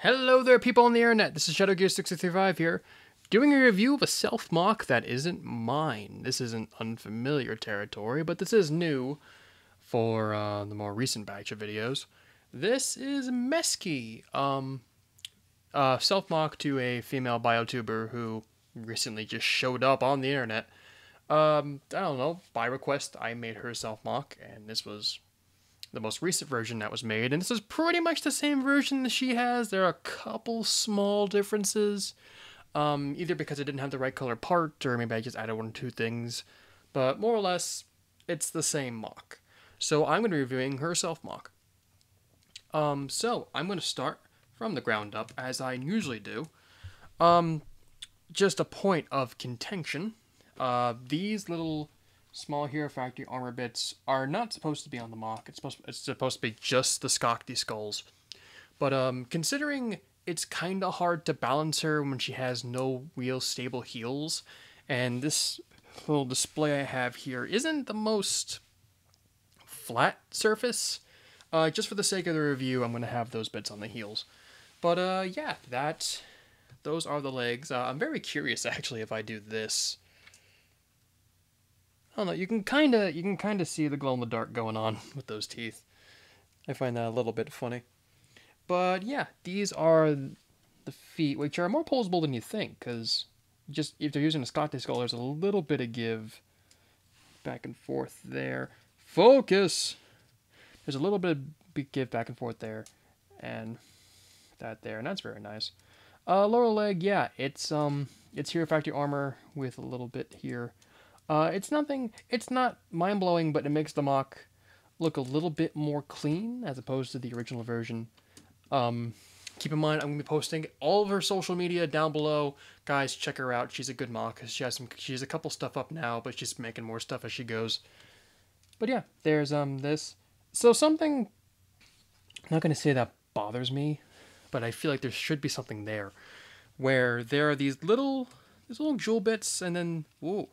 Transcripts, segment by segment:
Hello there, people on the internet. This is ShadowGear635 here, doing a review of a self-mock that isn't mine. This isn't unfamiliar territory, but this is new for the more recent batch of videos. This is Meskii, self-mock to a female biotuber who recently just showed up on the internet. I don't know, by request, I made her self-mock, and this was the most recent version that was made, and this is pretty much the same version that she has. There are a couple small differences, either because I didn't have the right color part, or maybe I just added one or two things, but more or less, it's the same mock. So I'm going to be reviewing her self-mock. So I'm going to start from the ground up, as I usually do. Just a point of contention. These little small Hero Factory armor bits are not supposed to be on the mock. It's supposed to be just the Skakti skulls. But considering it's kind of hard to balance her when she has no real stable heals, and this little display I have here isn't the most flat surface, just for the sake of the review, I'm going to have those bits on the heels. But yeah, those are the legs. I'm very curious actually if I do this. I don't know, you can kinda see the glow in the dark going on with those teeth. I find that a little bit funny. But yeah, these are the feet, which are more posable than you think, because just if they're using a Scottish skull, there's a little bit of give back and forth there. Focus! There's a little bit of give back and forth there, and that there, and that's very nice. Lower leg, yeah, it's Hero Factory armor with a little bit here. It's not mind-blowing, but it makes the mock look a little bit more clean as opposed to the original version. Keep in mind, I'm going to be posting all of her social media down below. Guys, check her out. She's a good mock. She has a couple stuff up now, but she's making more stuff as she goes. But yeah, there's this. So something, I'm not going to say that bothers me, but I feel like there should be something there, where there are these little jewel bits, and then, whoa.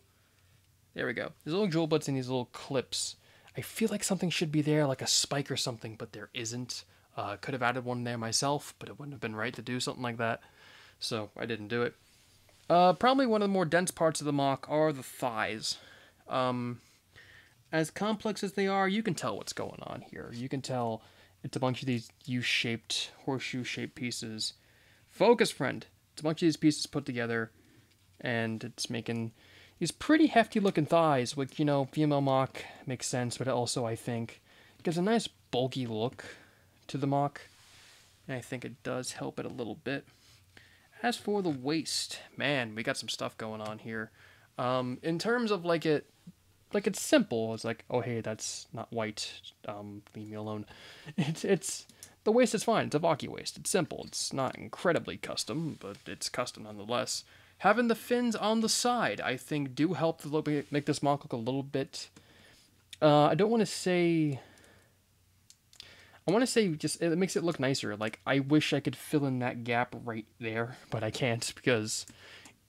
There we go. There's little jewel bits and these little clips. I feel like something should be there, like a spike or something, but there isn't. Could have added one there myself, but it wouldn't have been right to do something like that. So I didn't do it. Probably one of the more dense parts of the mock are the thighs. As complex as they are, you can tell what's going on here. You can tell it's a bunch of these U-shaped, horseshoe-shaped pieces. Focus, friend! It's a bunch of these pieces put together, and it's making these pretty hefty looking thighs, which, you know, female mock makes sense, but also I think gives a nice bulky look to the mock, and I think it does help it a little bit. As for the waist, man, we got some stuff going on here. In terms of it's simple. It's like, oh hey, that's not white. Leave me alone. It's the waist is fine. It's a Vaki waist. It's simple. It's not incredibly custom, but it's custom nonetheless. Having the fins on the side, I think, do help to make this mock look a little bit. I don't want to say. I want to say just it makes it look nicer. Like, I wish I could fill in that gap right there, but I can't because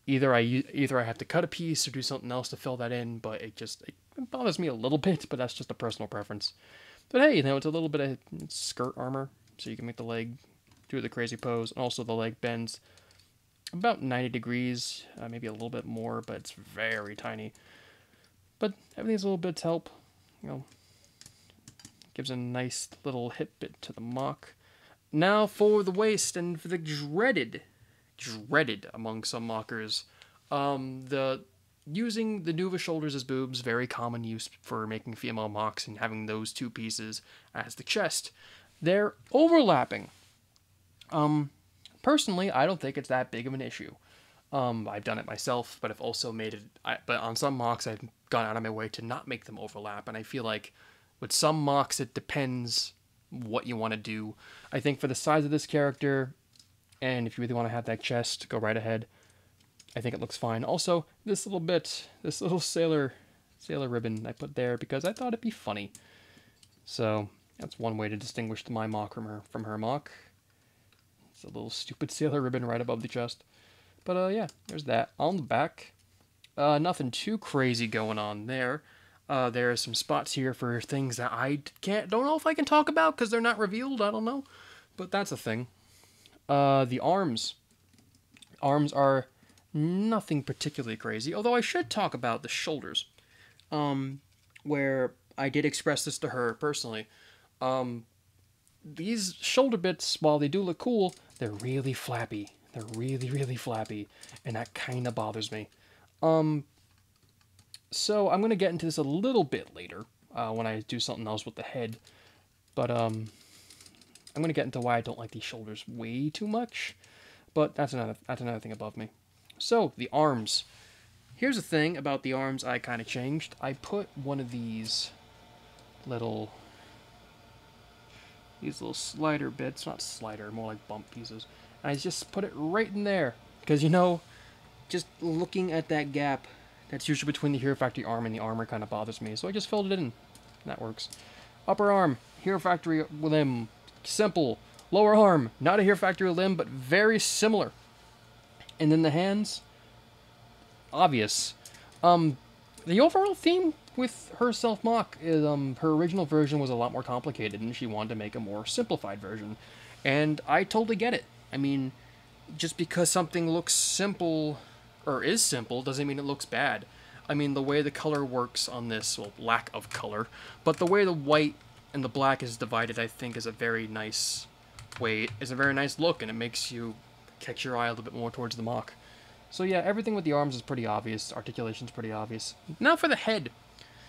either I have to cut a piece or do something else to fill that in. But it bothers me a little bit, but that's just a personal preference. But hey, you know, it's a little bit of skirt armor, so you can make the leg do the crazy pose, and also the leg bends about 90 degrees, maybe a little bit more, but it's very tiny. But having these little bits help, you know, gives a nice little hip bit to the mock. Now for the waist, and for the dreaded among some mockers, using the Nuva shoulders as boobs, very common use for making female mocks, and having those two pieces as the chest. They're overlapping. Personally, I don't think it's that big of an issue. I've done it myself, but I've also made it. But on some mocks, I've gone out of my way to not make them overlap, and I feel like with some mocks, it depends what you want to do. I think for the size of this character, and if you really want to have that chest, go right ahead. I think it looks fine. Also, this little sailor ribbon I put there because I thought it'd be funny. So that's one way to distinguish my mock from her mock. It's a little stupid sailor ribbon right above the chest. But yeah, there's that. On the back, nothing too crazy going on there. There are some spots here for things that I don't know if I can talk about because they're not revealed. I don't know. But that's a thing. The arms. Arms are nothing particularly crazy, although I should talk about the shoulders. Where I did express this to her personally. These shoulder bits, while they do look cool, they're really flappy. They're really, really flappy, and that kind of bothers me. So I'm going to get into this a little bit later when I do something else with the head. But I'm going to get into why I don't like these shoulders way too much. But that's another thing above me. So, the arms. Here's the thing about the arms I kind of changed. I put one of these little slider bits, not slider, more like bump pieces. And I just put it right in there. Because, you know, just looking at that gap, that's usually between the Hero Factory arm and the armor kind of bothers me. So I just filled it in. That works. Upper arm, Hero Factory limb, simple. Lower arm, not a Hero Factory limb, but very similar. And then the hands, obvious. The overall theme with her self-mock is her original version was a lot more complicated, and she wanted to make a more simplified version. And I totally get it. I mean, just because something looks simple, or is simple, doesn't mean it looks bad. I mean, the way the color works on this, well, lack of color, but the way the white and the black is divided, I think, is a very nice way, is a very nice look, and it makes you catch your eye a little bit more towards the mock. So yeah, everything with the arms is pretty obvious, articulation's pretty obvious. Now for the head.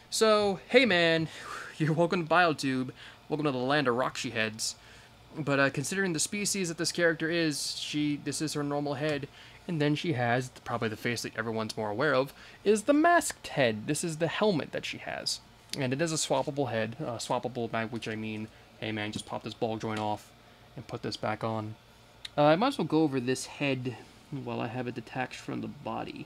So, hey man, you're welcome to BioTube, welcome to the land of Roxy heads. But considering the species that this character is, this is her normal head, and then she has, probably the face that everyone's more aware of, is the masked head. This is the helmet that she has. And it is a swappable head, swappable by which I mean, hey man, just pop this ball joint off and put this back on. I might as well go over this head while I have it detached from the body.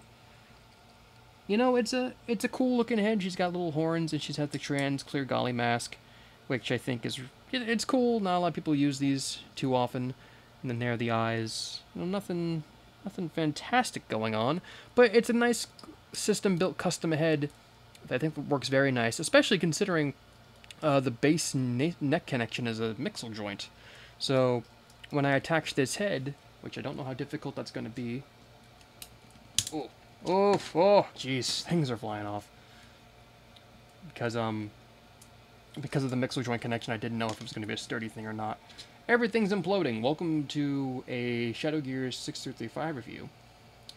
You know, it's a cool looking head. She's got little horns and she's had the trans clear golly mask, which I think is, it's cool. Not a lot of people use these too often. And then there are the eyes. You know, nothing fantastic going on, but it's a nice system built custom head that I think works very nice, especially considering the base neck connection is a mixel joint. So when I attach this head, which I don't know how difficult that's going to be. Oh, jeez, things are flying off. Because of the mixer joint connection, I didn't know if it was going to be a sturdy thing or not. Everything's imploding. Welcome to a Shadow Gears 6335 review,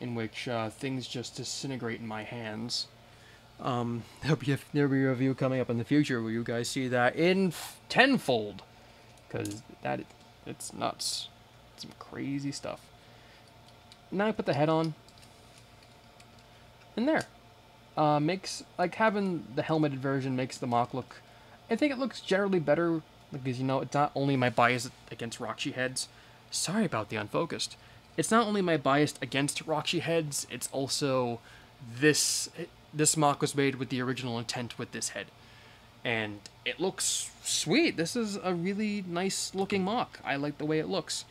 in which things just disintegrate in my hands. There'll be a review coming up in the future where you guys see that in tenfold. Because it's nuts. It's some crazy stuff. Now I put the head on. And there. Makes, like, having the helmeted version makes the mock look, I think it looks generally better, because, you know, it's not only my bias against Roxy heads. Sorry about the unfocused. It's not only my bias against Roxy heads, it's also this mock was made with the original intent with this head. And it looks sweet. This is a really nice looking mock. I like the way it looks.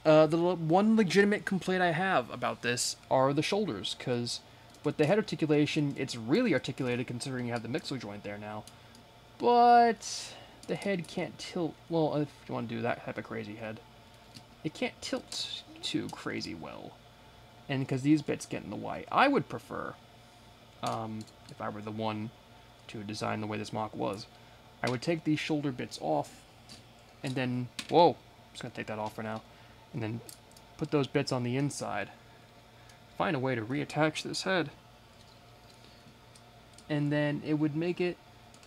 The one legitimate complaint I have about this are the shoulders, because with the head articulation, it's really articulated considering you have the mixer joint there now. But the head can't tilt, well, if you want to do that type of crazy head, it can't tilt too crazy well. And because these bits get in the way, I would prefer, if I were the one to design the way this mock was, I would take these shoulder bits off, and then, whoa, I'm just going to take that off for now, and then put those bits on the inside. Find a way to reattach this head. And then it would make it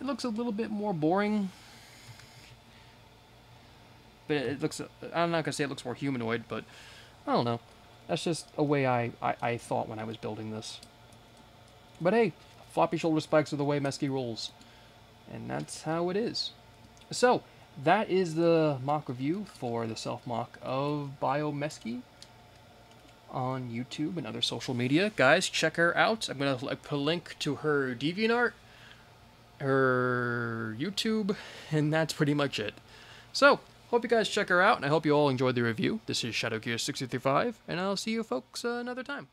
looks a little bit more boring. But it looks, I'm not going to say it looks more humanoid, but I don't know. That's just a way I thought when I was building this. But hey, floppy shoulder spikes are the way Meskii rolls. And that's how it is. So, that is the mock review for the self-mock of Meskii on YouTube and other social media. Guys, check her out. I'm going to put a link to her DeviantArt, her YouTube, and that's pretty much it. So, hope you guys check her out, and I hope you all enjoyed the review. This is Shadow Gears 635, and I'll see you folks another time.